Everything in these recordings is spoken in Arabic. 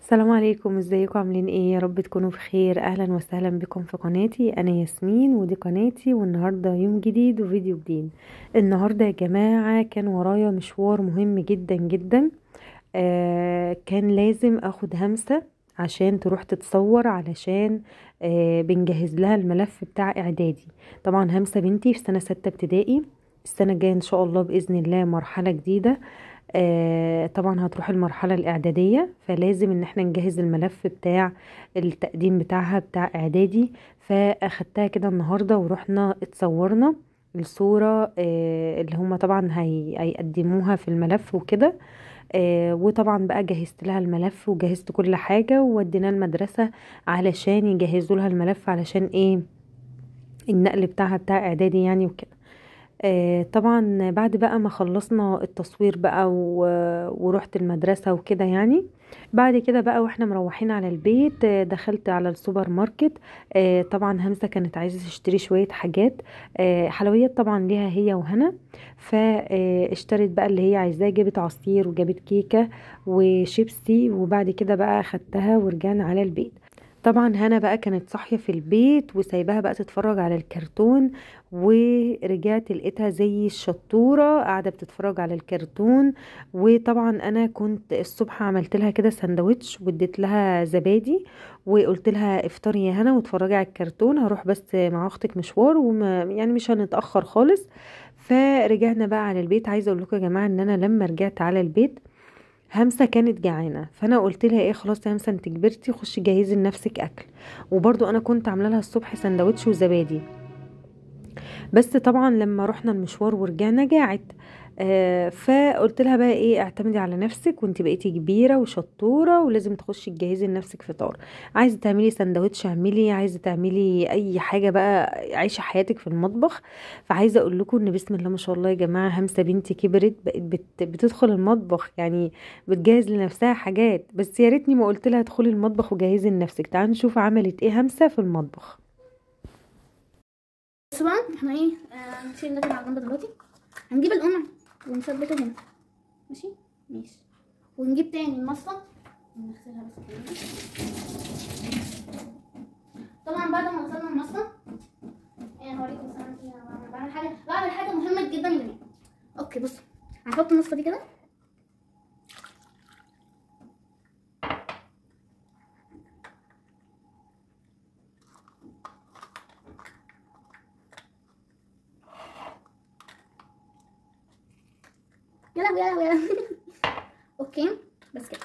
السلام عليكم، ازيكم؟ عاملين ايه؟ يا رب تكونوا بخير. اهلا وسهلا بكم في قناتي. انا ياسمين ودي قناتي، والنهارده يوم جديد وفيديو جديد. النهارده يا جماعه كان ورايا مشوار مهم جدا جدا. كان لازم اخد همسه عشان تروح تتصور، علشان بنجهز لها الملف بتاع اعدادي. طبعا همسه بنتي في سنه 6 ابتدائي. السنه الجايه ان شاء الله باذن الله مرحله جديده. طبعا هتروح المرحلة الإعدادية، فلازم ان احنا نجهز الملف بتاع التقديم بتاعها بتاع إعدادي. فأخدتها كده النهاردة ورحنا اتصورنا الصورة اللي هما طبعا هيقدموها في الملف وكده. وطبعا بقى جهزت لها الملف وجهزت كل حاجة ووديناه المدرسة علشان يجهزوا لها الملف، علشان ايه؟ النقل بتاعها بتاع إعدادي يعني وكده. طبعا بعد بقى ما خلصنا التصوير بقى ورحت المدرسة وكده يعني. بعد كده بقى واحنا مروحين على البيت، دخلت على السوبر ماركت. طبعا همسة كانت عايزة تشتري شوية حاجات، حلويات طبعا ليها هي وهنا. فاشترت بقى اللي هي عايزاه، جابت عصير وجابت كيكة وشيبسي، وبعد كده بقى خدتها ورجعنا على البيت. طبعا هنا بقى كانت صاحية في البيت وسايباها بقى تتفرج على الكرتون، ورجعت لقيتها زي الشطورة قاعدة بتتفرج على الكرتون. وطبعا انا كنت الصبح عملت لها كده سندوتش واديت لها زبادي، وقلت لها افطري يا هنا واتفرجي على الكرتون، هروح بس مع اختك مشوار وما يعني مش هنتأخر خالص. فرجعنا بقى على البيت. عايزة اقول لكم يا جماعة ان انا لما رجعت على البيت همسة كانت جعانة، فانا قلت لها ايه، خلاص يا همسة انت كبرتي، خشي جهزي لنفسك اكل. وبرضو انا كنت عامله لها الصبح سندوتش وزبادي. بس طبعا لما رحنا المشوار ورجعنا جاعت. فقلت لها بقى ايه، اعتمدي على نفسك وانت بقيتي كبيره وشطوره ولازم تخشي تجهزي لنفسك فطار. عايزه تعملي سندوتش اعملي، عايزه تعملي اي حاجه بقى، عيشي حياتك في المطبخ. فعايزه اقول لكم ان بسم الله ما شاء الله يا جماعه، همسه بنتي كبرت بقت بتدخل المطبخ يعني، بتجهز لنفسها حاجات. بس يا ريتني ما قلت لها ادخلي المطبخ وجهزي لنفسك. تعالوا نشوف عملت ايه همسه في المطبخ. بس بقى احنا ايه، نشيل ده كده على جنب دلوقتي. هنجيب القمع ونثبته هنا. ماشي ماشي. ونجيب تاني المصفى نغسلها بس كده. طبعا بعد ما غسلنا المصفى هوريكم بس انا فيها بعمل حاجه مهمه جدا يا جماعه. اوكي بصوا، هنحط المصفى دي كده. يا لهوي يا لهوي يا لهوي. اوكي بس كده.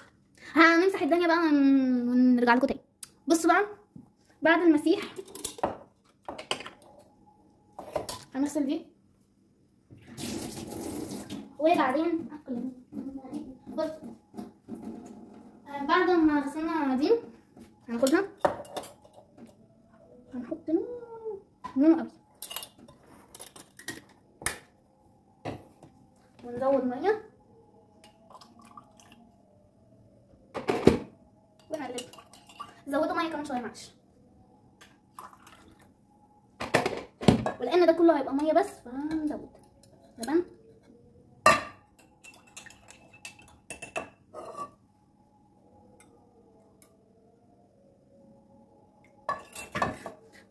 هنمسح الدنيا بقى ونرجع لكم تاني. بصوا بقى، بعد المسيح هنغسل دي، وبعدين بص، بعد ما غسلنا دي هناخدها، هنحط لون ابيض ونزود ميه ونقلب. زودوا ميه كمان شويه معلش، ولان ده كله هيبقى ميه بس فهنزود لبن.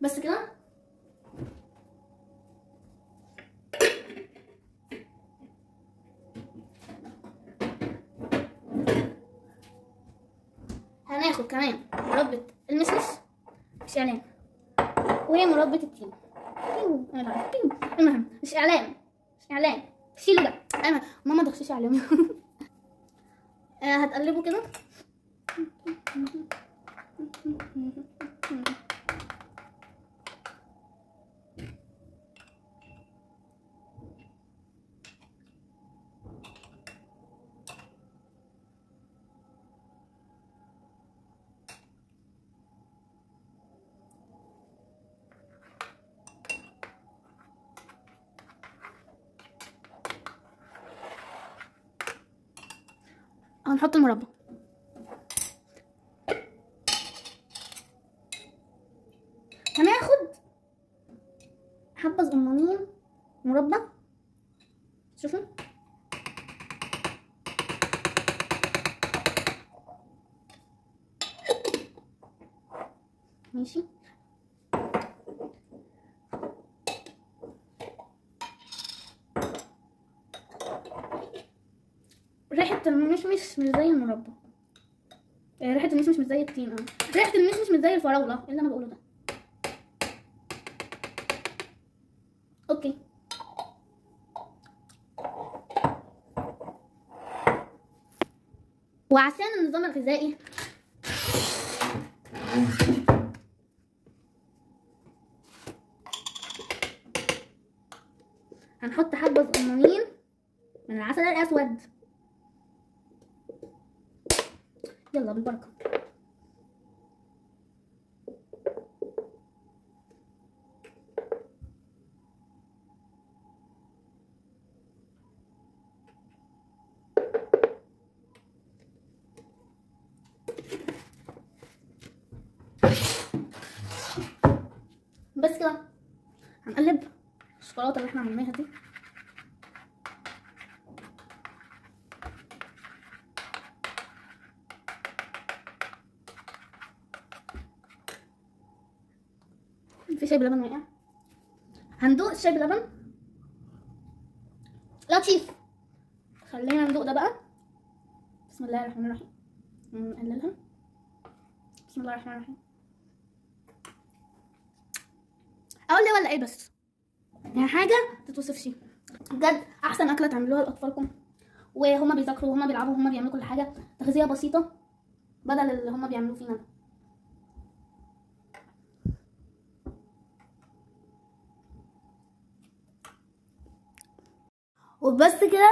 بس كده. هناخد كمان مربى المسمس، مش اعلان، ومربى التين. المهم مش اعلان، مش اعلان، شيلوا ده. انا ماما تخشيش عليهم. هتقلبوا كده. هنحط المربى. هناخد حبة صغننين مربى، شوفوا. ماشي. ريحة المشمش مش زي المربى، ريحة المشمش مش زي التين، ريحة المشمش مش زي الفراولة. ايه اللي انا بقوله ده؟ اوكي. وعشان النظام الغذائي هنحط حبة صغننين من العسل الأسود. يلا بالبركة. بس كده هنقلب الشوكولاتة اللي احنا عملناها دي. في شاي بلبن واقع، هندوق الشاي بلبن لطيف. خلينا ندوق ده بقى. بسم الله الرحمن الرحيم. نقللها. بسم الله الرحمن الرحيم. اقول لي ولا ايه؟ بس يعني حاجه تتوصفش بجد. احسن اكله تعملوها لاطفالكم وهما بيذاكروا وهما بيلعبوا وهما بيعملوا كل حاجه، تغذيه بسيطه بدل اللي هما بيعملوه فينا ده. وبس كده،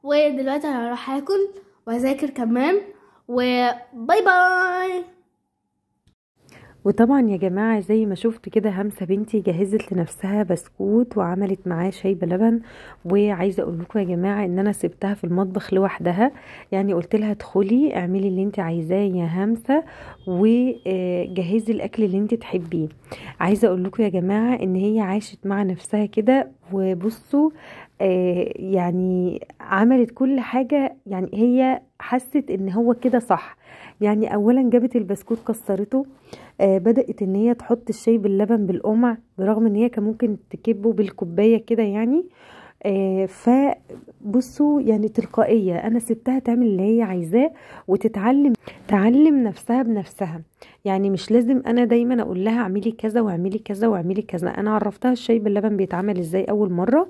ودلوقتي هروح اكل واذاكر كمان، وباي باي. وطبعا يا جماعة زي ما شفت كده همسة بنتي جهزت لنفسها بسكوت وعملت معاه شاي بلبن. وعايزة اقول لكم يا جماعة ان انا سبتها في المطبخ لوحدها، يعني قلت لها ادخلي اعملي اللي انت عايزاه يا همسة وجهزي الاكل اللي انت تحبيه. عايزة اقول لكم يا جماعة ان هي عاشت مع نفسها كده، وبصوا يعني عملت كل حاجة، يعني هي حست ان هو كده صح. يعني اولا جابت البسكوت كسرته، بدأت ان هي تحط الشاي باللبن بالقمع، برغم ان هي كان ممكن تكبه بالكوباية كده يعني. فبصوا يعني تلقائية، انا سبتها تعمل اللي هي عايزاه تعلم نفسها بنفسها. يعني مش لازم انا دايما اقول لها اعملي كذا واعملي كذا واعملي كذا. انا عرفتها الشاي باللبن بيتعمل ازاي اول مرة،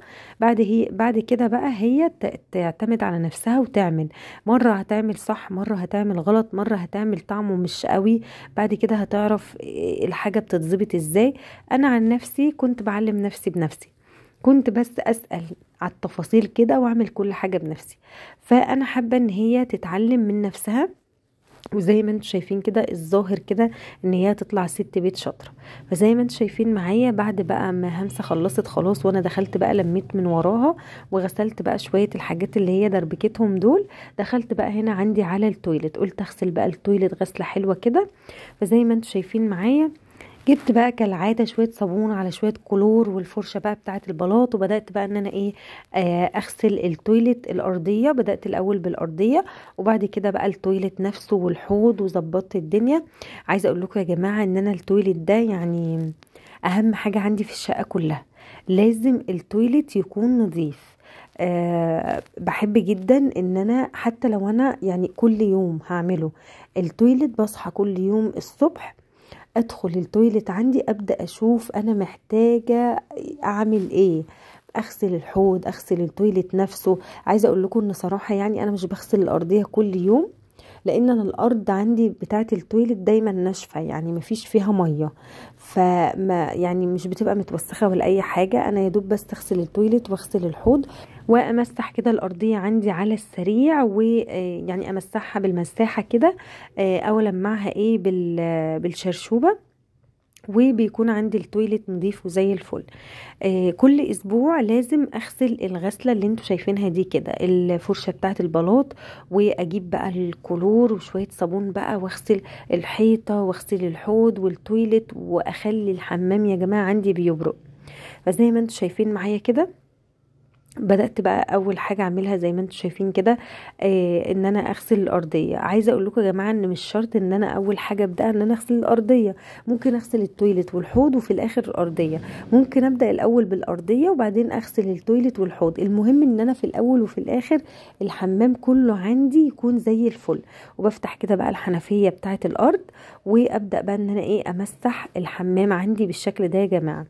بعد كده بقى هي تعتمد على نفسها وتعمل. مرة هتعمل صح، مرة هتعمل غلط، مرة هتعمل طعمه مش قوي، بعد كده هتعرف الحاجة بتتظبط ازاي. انا عن نفسي كنت بعلم نفسي بنفسي، كنت بس اسأل على التفاصيل كده واعمل كل حاجة بنفسي. فانا حابة ان هي تتعلم من نفسها، وزي ما انتم شايفين كده الظاهر كده ان هي تطلع ست بيت شاطره. فزي ما انتم شايفين معايا بعد بقى ما همسه خلصت خلاص، وانا دخلت بقى لميت من وراها وغسلت بقى شويه الحاجات اللي هي دربكتهم دول. دخلت بقى هنا عندي على التويلت، قلت اغسل بقى التويلت غسله حلوه كده. فزي ما انتم شايفين معايا جبت بقى كالعاده شويه صابون على شويه كلور والفرشه بقى بتاعه البلاط، وبدات بقى ان انا ايه اغسل التويلت الارضيه. بدات الاول بالارضيه وبعد كده بقى التويلت نفسه والحوض، وظبطت الدنيا. عايزه اقول لكم يا جماعه ان انا التويلت ده يعني اهم حاجه عندي في الشقه كلها، لازم التويلت يكون نظيف. بحب جدا ان انا حتى لو انا يعني كل يوم هعمله التويلت، بصحى كل يوم الصبح ادخل التويلت عندي، ابدا اشوف انا محتاجه اعمل ايه، اغسل الحوض، اغسل التويلت نفسه. عايزه اقول لكم ان صراحه يعني انا مش بغسل الارضيه كل يوم، لان انا الارض عندي بتاعه التويلت دايما ناشفه، يعني مفيش فيها ميه، فما يعني مش بتبقى متوسخه ولا اي حاجه. انا يا دوب بس اغسل التويلت واغسل الحوض وامسح كده الارضيه عندي على السريع، ويعني امسحها بالمساحه كده او لمعها ايه بالشرشوبه، وبيكون عندي التويلت نظيف وزي الفل. كل اسبوع لازم اغسل الغسله اللي انتوا شايفينها دي كده، الفرشه بتاعه البلاط، واجيب بقى الكلور وشويه صابون بقى واغسل الحيطه واغسل الحوض والتويلت، واخلي الحمام يا جماعه عندي بيبرق. فزي ما انتوا شايفين معايا كده بدأت بقى اول حاجة اعملها زي ما انتم شايفين كده، ان انا اغسل الارضية. عايزة اقول لكم يا جماعة ان مش شرط ان انا اول حاجة ابدأ ان انا اغسل الارضية، ممكن اغسل التويلت والحوض وفي الاخر الارضية. ممكن ابدأ الاول بالارضية وبعدين اغسل التويلت والحوض. المهم ان انا في الاول وفي الاخر الحمام كله عندي يكون زي الفل. وبفتح كده بقى الحنفية بتاعة الارض وابدأ بقى ان انا امسح الحمام عندي بالشكل ده يا جماعة.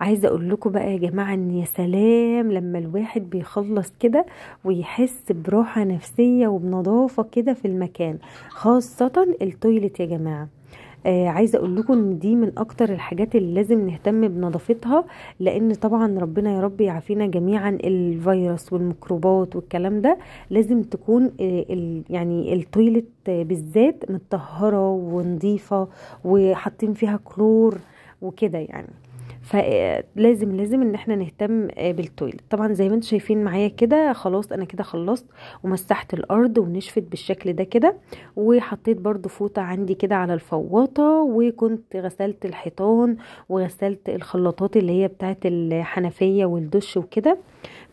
عايزه اقول لكم بقى يا جماعه ان يا سلام لما الواحد بيخلص كده ويحس براحه نفسيه وبنظافه كده في المكان، خاصه التويلت يا جماعه. عايزه اقول لكم ان دي من اكتر الحاجات اللي لازم نهتم بنظافتها، لان طبعا ربنا يا رب يعافينا جميعا الفيروس والميكروبات والكلام ده. لازم تكون يعني التويلت بالذات متطهره ونظيفه وحاطين فيها كلور وكده يعني. فلازم ان احنا نهتم بالتويلت. طبعا زي ما انتم شايفين معايا كده، خلاص انا كده خلصت ومسحت الارض ونشفت بالشكل ده كده. وحطيت برضو فوطة عندي كده على الفواطة، وكنت غسلت الحيطان وغسلت الخلاطات اللي هي بتاعت الحنفية والدش وكده.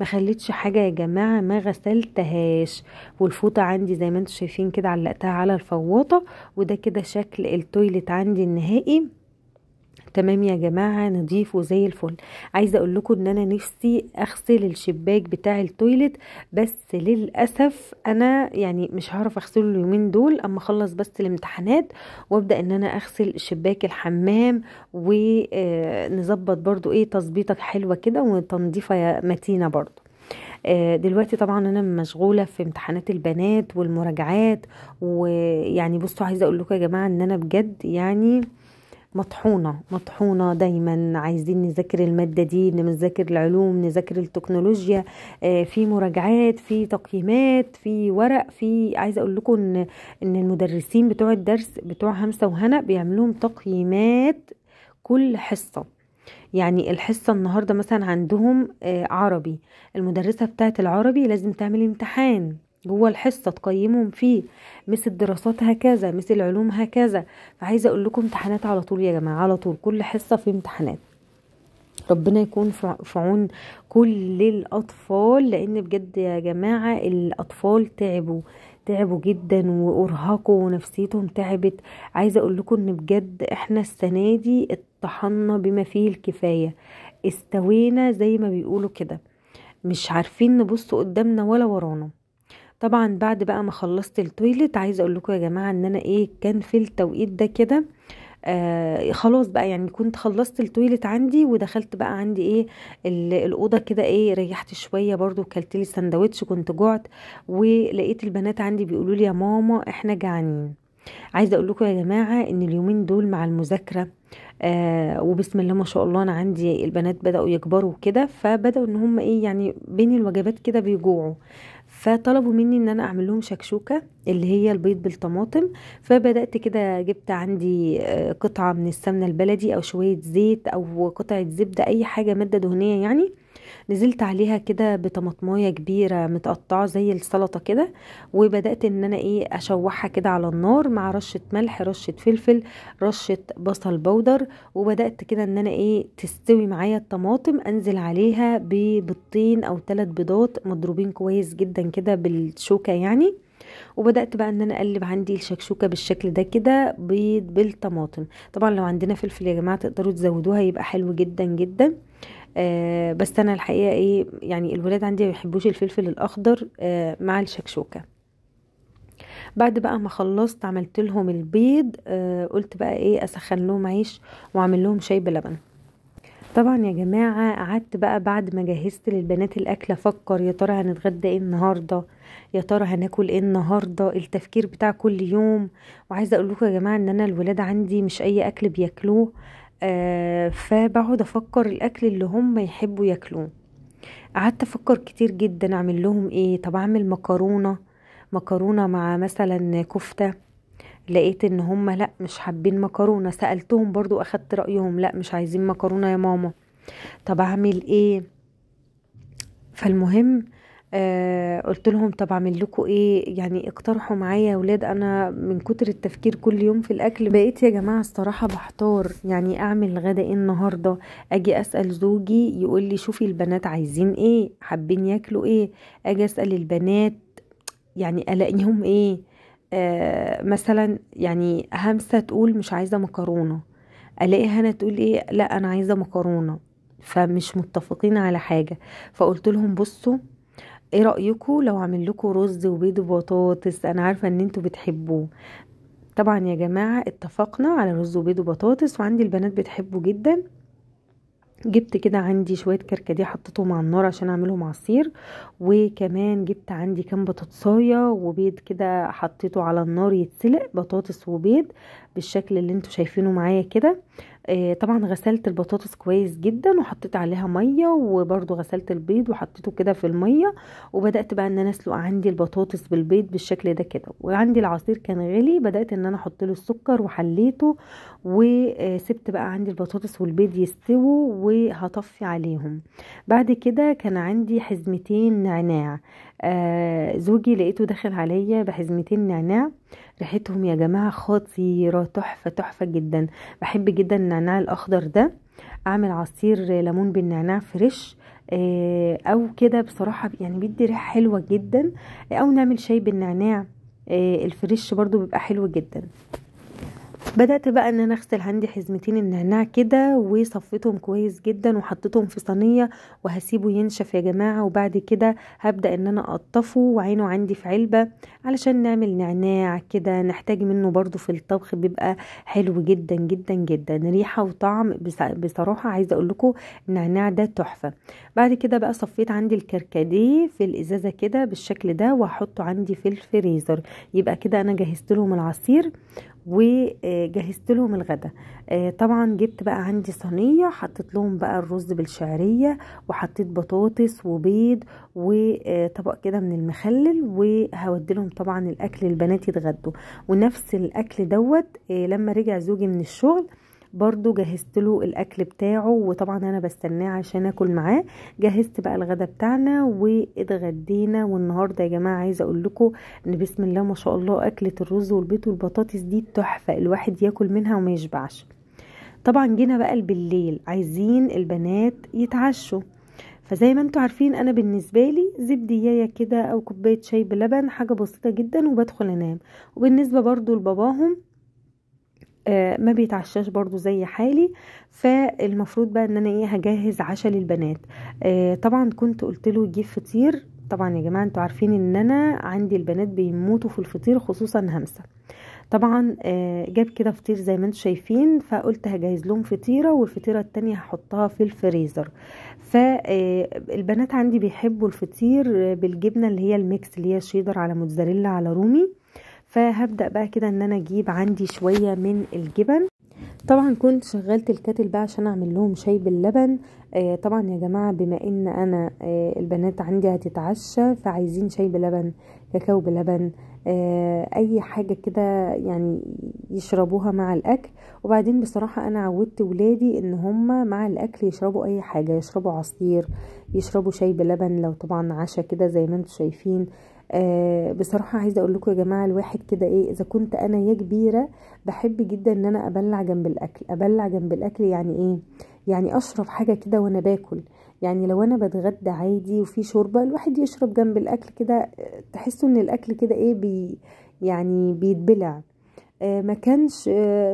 ما خليتش حاجة يا جماعة ما غسلتهاش. والفوطة عندي زي ما انتم شايفين كده علقتها على الفواطة. وده كده شكل التويلت عندي النهائي. تمام يا جماعة، نضيف وزي الفل. عايزة اقول لكم ان انا نفسي اغسل الشباك بتاع التويلت، بس للأسف انا يعني مش هعرف اغسله اليومين دول اما اخلص بس الامتحانات، وابدأ ان انا اغسل شباك الحمام ونظبط برضو تظبيطة حلوة كده وتنظيفة متينة برضو. دلوقتي طبعا انا مشغولة في امتحانات البنات والمراجعات. ويعني بصوا عايزة اقول لكم يا جماعة ان انا بجد يعني مطحونة دايما. عايزين نذاكر المادة دي، نذاكر العلوم، نذاكر التكنولوجيا، في مراجعات، في تقييمات، في ورق، في عايزة اقول لكم ان المدرسين بتوع الدرس بتوع همسة وهنا بيعملوهم تقييمات كل حصة. يعني الحصة النهاردة مثلا عندهم عربي، المدرسة بتاعة العربي لازم تعمل امتحان جوه الحصة تقيمهم فيه. مثل الدراسات هكذا، مثل العلوم هكذا. فعايزة اقول لكم امتحانات على طول يا جماعة، على طول كل حصة في امتحانات. ربنا يكون في عون كل الأطفال، لأن بجد يا جماعة الأطفال تعبوا جدا وأرهقوا ونفسيتهم تعبت. عايزة أقول لكم إن بجد إحنا السنة دي اتطحنا بما فيه الكفاية، استوينا زي ما بيقولوا كده، مش عارفين نبص قدامنا ولا ورانا. طبعا بعد بقى ما خلصت التويلت، عايزة أقول لكم يا جماعة إن أنا كان في التوقيت ده كده خلاص بقى يعني كنت خلصت التويلت عندي ودخلت بقى عندي الأوضة كده ريحت شوية برضو، كلت لي سندوتش كنت جعت. ولقيت البنات عندي بيقولوا لي يا ماما احنا جعانين. عايزة اقول لكم يا جماعة ان اليومين دول مع المذاكرة وبسم الله ما شاء الله انا عندي البنات بدأوا يكبروا كده، فبدأوا ان هم يعني بين الوجبات كده بيجوعوا. فطلبوا مني ان انا اعمل لهم شكشوكة اللي هي البيض بالطماطم. فبدأت كده جبت عندي قطعة من السمنة البلدي او شوية زيت او قطعة زبدة، اي حاجة مادة دهنية يعني. نزلت عليها كده بطماطمايه كبيره متقطعه زي السلطه كده. وبدات ان انا اشوحها كده على النار مع رشه ملح، رشه فلفل، رشه بصل بودر. وبدات كده ان انا تستوي معايا الطماطم، انزل عليها ببيضتين او 3 بيضات مضروبين كويس جدا كده بالشوكه يعني. وبدات بقى ان انا اقلب عندي الشكشوكه بالشكل ده كده، بيض بالطماطم. طبعا لو عندنا فلفل يا جماعه تقدروا تزودوها يبقى حلو جدا جدا. بس انا الحقيقه يعني الولاد عندي ما بيحبوش الفلفل الاخضر مع الشكشوكه. بعد بقى ما خلصت عملت لهم البيض، قلت بقى اسخن لهم عيش واعمل لهم شاي بلبن. طبعا يا جماعه قعدت بقى بعد ما جهزت للبنات الاكل افكر يا ترى هنتغدى ايه النهارده، يا ترى هناكل ايه النهارده، التفكير بتاع كل يوم. وعايزه اقول لكم يا جماعه ان انا الولاد عندي مش اي اكل بياكلوه، فبقعد افكر الاكل اللي هم يحبوا ياكلوه. قعدت افكر كتير جدا اعمل لهم طب اعمل مكرونه مع مثلا كفته. لقيت ان هم لا مش حابين مكرونه، سالتهم برضو اخدت رايهم لا مش عايزين مكرونه يا ماما. طب اعمل ايه؟ فالمهم قلت لهم طب اعمل لكم ايه، يعني اقترحوا معايا يا ولاد. انا من كتر التفكير كل يوم في الاكل بقيت يا جماعه الصراحه بحتار، يعني اعمل غدا ايه النهارده. اجي اسال زوجي يقول لي شوفي البنات عايزين ايه، حابين ياكلوا ايه. اجي اسال البنات يعني الاقيهم ايه، مثلا يعني همسه تقول مش عايزه مكرونه، الاقي هنا تقول ايه لا انا عايزه مكرونه. فمش متفقين على حاجه. فقلت لهم بصوا، ايه رأيكم لو اعمل لكم رز وبيض وبطاطس، انا عارفة ان انتوا بتحبوه. طبعا يا جماعة اتفقنا على رز وبيض وبطاطس، وعندي البنات بتحبه جدا. جبت كده عندي شوية كركديه حطيتهم على النار عشان اعملهم عصير، وكمان جبت عندي كام بطاطساية وبيض كده حطيته على النار يتسلق، بطاطس وبيض بالشكل اللي انتوا شايفينه معايا كده. طبعا غسلت البطاطس كويس جدا وحطيت عليها ميه، وبرضو غسلت البيض وحطيته كده في الميه، وبدات بقى ان انا اسلق عندي البطاطس بالبيض بالشكل ده كده. وعندي العصير كان غلي، بدات ان انا احط له السكر وحليته، وسبت بقى عندي البطاطس والبيض يستووا وهطفي عليهم. بعد كده كان عندي حزمتين نعناع، زوجي لقيته داخل عليا بحزمتين نعناع، ريحتهم يا جماعة خطيرة، تحفة تحفة جدا. بحب جدا النعناع الأخضر ده. أعمل عصير ليمون بالنعناع فريش، أو كده بصراحة يعني بيدي ريحة حلوة جدا، أو نعمل شاي بالنعناع الفريش برضو بيبقى حلو جدا. بدأت بقى ان انا اغسل عندي حزمتين النعناع كده وصفيتهم كويس جدا وحطيتهم في صينية وهسيبه ينشف يا جماعة. وبعد كده هبدأ ان انا اقطفه وعينه عندي في علبة علشان نعمل نعناع كده، نحتاج منه برضو في الطبخ، بيبقى حلو جدا جدا جدا، ريحة وطعم. بصراحة عايزة اقول لكم النعناع ده تحفة. بعد كده بقى صفيت عندي الكركديه في الازازة كده بالشكل ده وهحطه عندي في الفريزر. يبقى كده انا جهزت لهم العصير وجهزت لهم الغدا. طبعا جبت بقى عندي صينية حطيت لهم بقى الرز بالشعرية، وحطيت بطاطس وبيض وطبق كده من المخلل، وهودي لهم طبعا الاكل البنات يتغدوا. ونفس الاكل دوت لما رجع زوجي من الشغل برضو جهزت له الاكل بتاعه، وطبعا انا بستناه عشان اكل معاه. جهزت بقى الغدا بتاعنا واتغدينا. والنهارده يا جماعه عايزه اقول لكم ان بسم الله ما شاء الله اكله الرز والبيض والبطاطس دي تحفه، الواحد ياكل منها وما يشبعش. طبعا جينا بقى بالليل عايزين البنات يتعشوا، فزي ما انتوا عارفين انا بالنسبه لي زبدية كده او كوبايه شاي بلبن، حاجه بسيطه جدا وبدخل انام. وبالنسبه برضو لباباهم ما بيتعشاش برضو زي حالي، فالمفروض بقى ان انا ايه هجهز عشاء للبنات. طبعا كنت قلت له يجيب فطير. طبعا يا جماعه انتوا عارفين ان انا عندي البنات بيموتوا في الفطير خصوصا همسه. طبعا جاب كده فطير زي ما انتوا شايفين، فقلت هجهز لهم فطيره والفطيره التانية هحطها في الفريزر. فالبنات عندي بيحبوا الفطير بالجبنه اللي هي الميكس، اللي هي شيدر على موتزاريلا على رومي. فهبدأ بقى كده ان انا اجيب عندي شوية من الجبن. طبعا كنت شغلت الكاتل بقى عشان اعمل لهم شاي باللبن. طبعا يا جماعة بما ان انا البنات عندي هتتعشى فعايزين شاي بلبن، كاكاو بلبن، اي حاجة كده يعني يشربوها مع الاكل. وبعدين بصراحة انا عودت ولادي ان هم مع الاكل يشربوا اي حاجة، يشربوا عصير، يشربوا شاي بلبن، لو طبعا عشاء كده زي ما انتم شايفين. بصراحة عايزة اقول لكم يا جماعة الواحد كده ايه، اذا كنت انا يا كبيرة بحب جدا ان انا ابلع جنب الاكل. ابلع جنب الاكل يعني ايه؟ يعني اشرب حاجة كده وانا باكل. يعني لو انا بتغدى عادي وفي شوربة الواحد يشرب جنب الاكل كده، تحسوا ان الاكل كده ايه يعني بيتبلع. ما كانش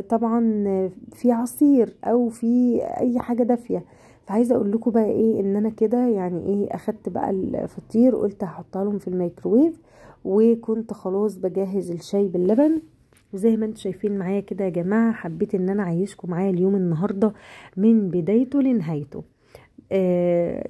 طبعا في عصير او في اي حاجة دافية. فعايزه اقول لكم بقى ايه، ان انا كده يعني ايه اخدت بقى الفطير قلت هحطها لهم في الميكروويف، وكنت خلاص بجهز الشاي باللبن. وزي ما انتم شايفين معايا كده يا جماعه، حبيت ان انا اعيشكم معايا اليوم النهارده من بدايته لنهايته.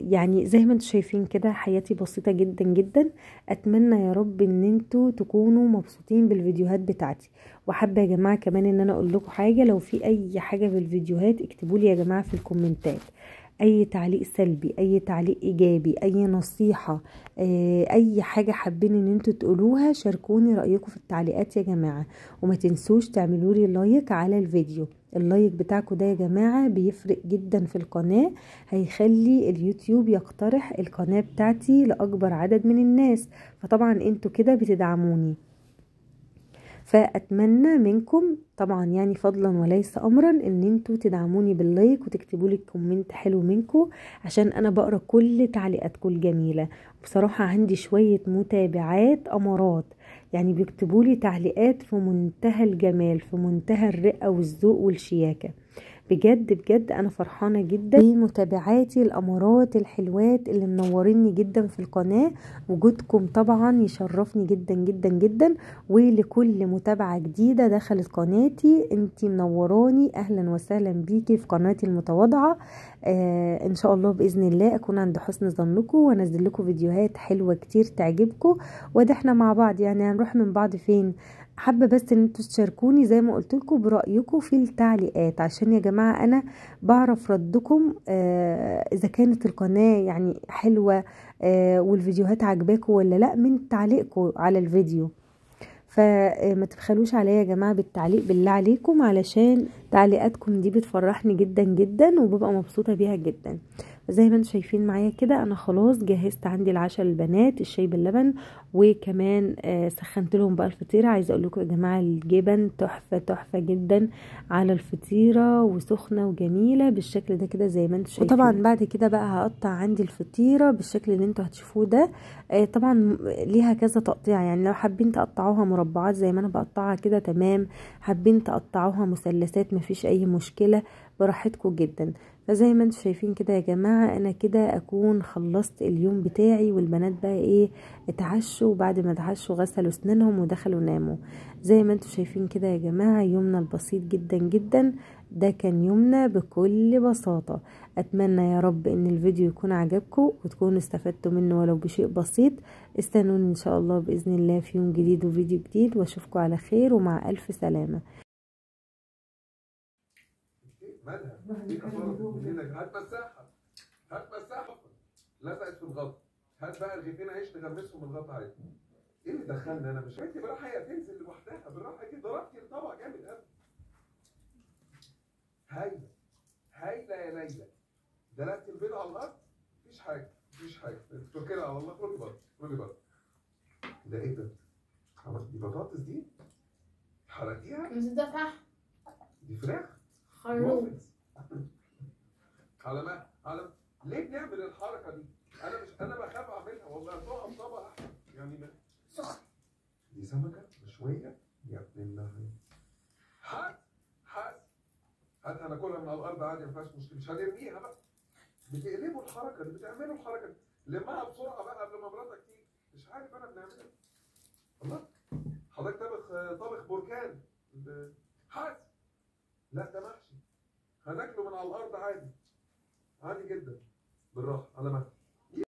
يعني زي ما انتم شايفين كده حياتي بسيطة جدا جدا. اتمنى يا رب ان انتوا تكونوا مبسوطين بالفيديوهات بتاعتي. وحابة يا جماعة كمان ان انا اقول لكم حاجة، لو في اي حاجة في الفيديوهات اكتبوا لي يا جماعة في الكومنتات. اي تعليق سلبي، اي تعليق ايجابي، اي نصيحة، اي حاجة حابين ان انتوا تقولوها، شاركوني رأيكم في التعليقات يا جماعة. وما تنسوش تعملوا لي لايك على الفيديو. اللايك بتاعكم ده يا جماعة بيفرق جدا في القناة، هيخلي اليوتيوب يقترح القناة بتاعتي لأكبر عدد من الناس، فطبعا انتوا كده بتدعموني. فأتمنى منكم طبعا يعني فضلا وليس أمرا ان انتوا تدعموني باللايك وتكتبوا لي كومنت حلو منكم، عشان انا بقرا كل تعليقاتكم الجميلة. بصراحة عندي شوية متابعات أمارات، يعني بيكتبوا لي تعليقات في منتهى الجمال، في منتهى الرقة والذوق والشياكة. بجد بجد انا فرحانة جدا بمتابعاتي الامارات الحلوات اللي منوريني جدا في القناة. وجودكم طبعا يشرفني جدا جدا جدا. ولكل متابعة جديدة دخلت قناتي انتي منوراني، اهلا وسهلا بيكي في قناتي المتواضعة. ان شاء الله باذن الله اكون عند حسن ظنكم وانزل لكم فيديوهات حلوة كتير تعجبكم. وده احنا مع بعض يعني هنروح من بعض فين؟ حابة بس ان انتوا تشاركوني زي ما قلت لكم برأيكم في التعليقات، عشان يا جماعة انا بعرف ردكم اذا كانت القناة يعني حلوة والفيديوهات عجباكم ولا لا من تعليقكم على الفيديو. فما تبخلوش عليا يا جماعة بالتعليق بالله عليكم، علشان تعليقاتكم دي بتفرحني جدا جدا وببقى مبسوطة بيها جدا. زي ما انتم شايفين معايا كده انا خلاص جهزت عندي العشاء للبنات، الشاي باللبن، وكمان سخنت لهم بقى الفطيرة. عايزه اقول لكم يا جماعة الجبن تحفة تحفة جدا على الفطيرة، وسخنة وجميلة بالشكل ده كده زي ما انتم شايفين. وطبعا بعد كده بقى هقطع عندي الفطيرة بالشكل اللي انتوا هتشوفوه ده. طبعا ليها كذا تقطيع، يعني لو حابين تقطعوها مربعات زي ما انا بقطعها كده تمام، حابين تقطعوها مثلثات مفيش اي مشكلة، براحتكم جدا. فزي ما انتم شايفين كده يا جماعة انا كده اكون خلصت اليوم بتاعي، والبنات بقى ايه اتعشوا، وبعد ما اتعشوا غسلوا اسنانهم ودخلوا ناموا. زي ما انتم شايفين كده يا جماعة يومنا البسيط جدا جدا ده كان يومنا بكل بساطة. اتمنى يا رب ان الفيديو يكون عجبكم وتكونوا استفدتوا منه ولو بشيء بسيط. استنوني ان شاء الله باذن الله في يوم جديد وفيديو جديد، واشوفكم على خير ومع الف سلامة. مالها؟ في كفاره منك، هات مساحه، هات مساحه لزقت في الغطا، هات بقى رغيفين عيش نغمسهم الغطا عادي. ايه اللي دخلني انا؟ مش انت بالراحه، هي تنزل لوحدها بالراحه كده. ضربتي الطبق جامد قوي. هايله هايله يا ليلى. دلقتي البيض على الارض، مفيش حاجه مفيش حاجه. توكلي على الله. خدي بره خدي بره. ده ايه ده؟ دي بطاطس دي؟ حرقتيها؟ مش ده فحم، دي فراخ؟ خروف. على ليه بنعمل الحركه دي؟ انا بخاف اعملها والله. تقع طبق احسن يعني. سخن. دي سمكه مشويه يا ابن الله. هات هناكلها من على الارض عادي، ما فيهاش مشكله. مش هنرميها بقى. بتقلبوا الحركه دي، بتعملوا الحركه دي. لمها بسرعه بقى قبل ما مراتك تيجي. مش عارف انا بنعملها. الله، حضرتك طبخ بركان. هات. لا ده محشي. هناكله من على الارض عادي، عادي جدا. بالراحه على مهلك.